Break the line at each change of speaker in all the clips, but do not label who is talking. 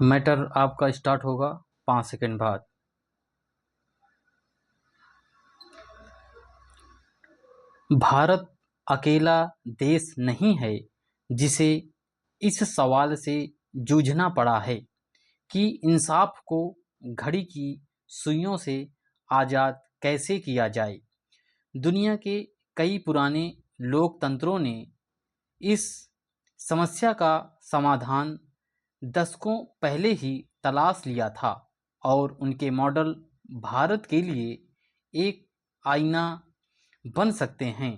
Matter आपका start होगा 5 second बाद। भारत अकेला देश नहीं है जिसे इस सवाल से जूझना पड़ा है कि इंसाफ को घड़ी की सुइयों से आज़ाद कैसे किया जाए। दुनिया के कई पुराने लोकतंत्रों ने इस समस्या का समाधान दशकों पहले ही तलाश लिया था और उनके मॉडल भारत के लिए एक आईना बन सकते हैं।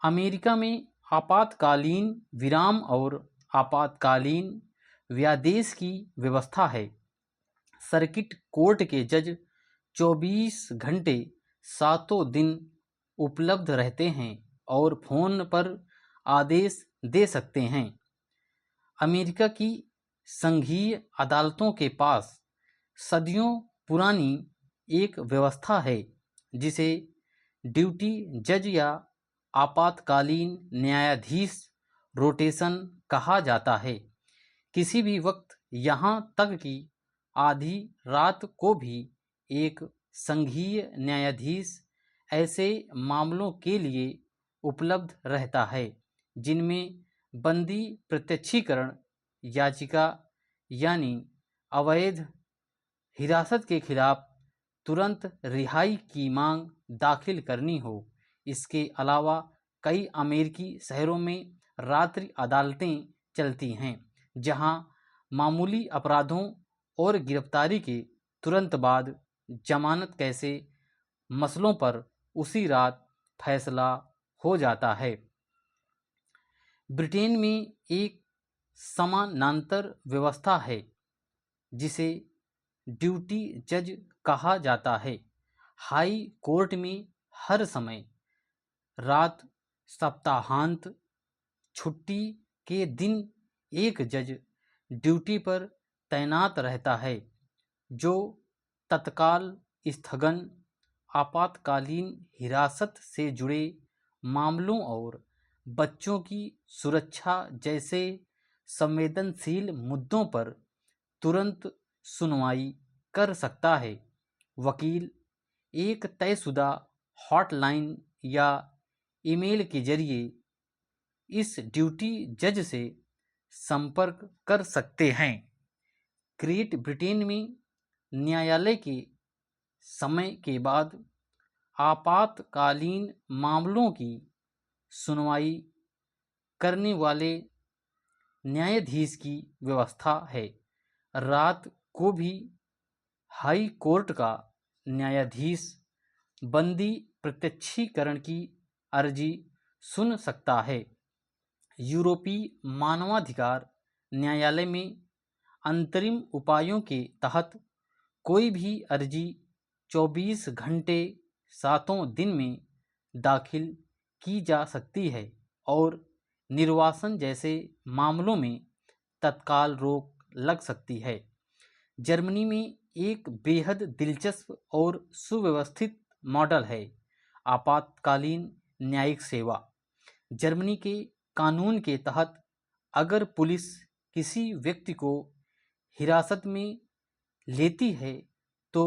अमेरिका में आपातकालीन विराम और आपातकालीन व्यादेश की व्यवस्था है। सर्किट कोर्ट के जज 24 घंटे सातों दिन उपलब्ध रहते हैं और फोन पर आदेश दे सकते हैं। अमेरिका की संघीय अदालतों के पास सदियों पुरानी एक व्यवस्था है जिसे ड्यूटी जज या आपातकालीन न्यायाधीश रोटेशन कहा जाता है। किसी भी वक्त यहाँ तक कि आधी रात को भी एक संघीय न्यायाधीश ऐसे मामलों के लिए उपलब्ध रहता है जिनमें बंदी प्रत्यक्षीकरण याचिका यानी अवैध हिरासत के खिलाफ तुरंत रिहाई की मांग दाखिल करनी हो। इसके अलावा कई अमेरिकी शहरों में रात्रि अदालतें चलती हैं जहां मामूली अपराधों और गिरफ्तारी के तुरंत बाद जमानत कैसे मसलों पर उसी रात फैसला हो जाता है। ब्रिटेन में एक समानांतर व्यवस्था है जिसे ड्यूटी जज कहा जाता है। हाई कोर्ट में हर समय रात, सप्ताहांत, छुट्टी के दिन एक जज ड्यूटी पर तैनात रहता है जो तत्काल स्थगन, आपातकालीन हिरासत से जुड़े मामलों और बच्चों की सुरक्षा जैसे संवेदनशील मुद्दों पर तुरंत सुनवाई कर सकता है। वकील एक तयशुदा हॉटलाइन या ईमेल के जरिए इस ड्यूटी जज से संपर्क कर सकते हैं। ग्रेट ब्रिटेन में न्यायालय के समय के बाद आपातकालीन मामलों की सुनवाई करने वाले न्यायाधीश की व्यवस्था है। रात को भी हाई कोर्ट का न्यायाधीश बंदी प्रत्यक्षीकरण की अर्जी सुन सकता है। यूरोपीय मानवाधिकार न्यायालय में अंतरिम उपायों के तहत कोई भी अर्जी 24 घंटे सातों दिन में दाखिल की जा सकती है और निर्वासन जैसे मामलों में तत्काल रोक लग सकती है। जर्मनी में एक बेहद दिलचस्प और सुव्यवस्थित मॉडल है आपातकालीन न्यायिक सेवा। जर्मनी के कानून के तहत अगर पुलिस किसी व्यक्ति को हिरासत में लेती है तो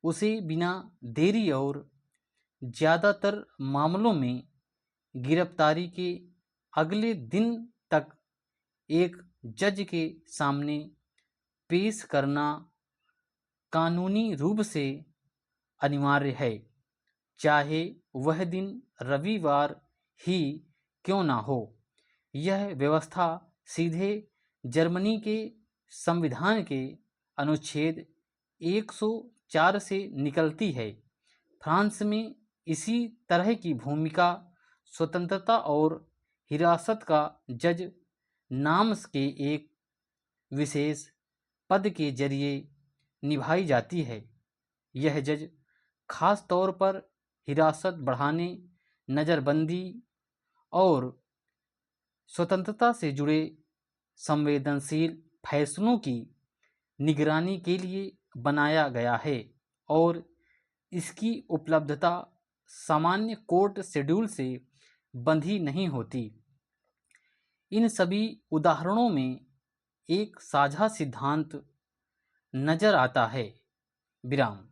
उसे बिना देरी और ज़्यादातर मामलों में गिरफ्तारी के अगले दिन तक एक जज के सामने पेश करना कानूनी रूप से अनिवार्य है, चाहे वह दिन रविवार ही क्यों ना हो। यह व्यवस्था सीधे जर्मनी के संविधान के अनुच्छेद 104 से निकलती है। फ्रांस में इसी तरह की भूमिका स्वतंत्रता और हिरासत का जज नाम के एक विशेष पद के जरिए निभाई जाती है। यह जज खास तौर पर हिरासत बढ़ाने, नज़रबंदी और स्वतंत्रता से जुड़े संवेदनशील फैसलों की निगरानी के लिए बनाया गया है और इसकी उपलब्धता सामान्य कोर्ट शेड्यूल से बंधी नहीं होती। इन सभी उदाहरणों में एक साझा सिद्धांत नजर आता है। विराम।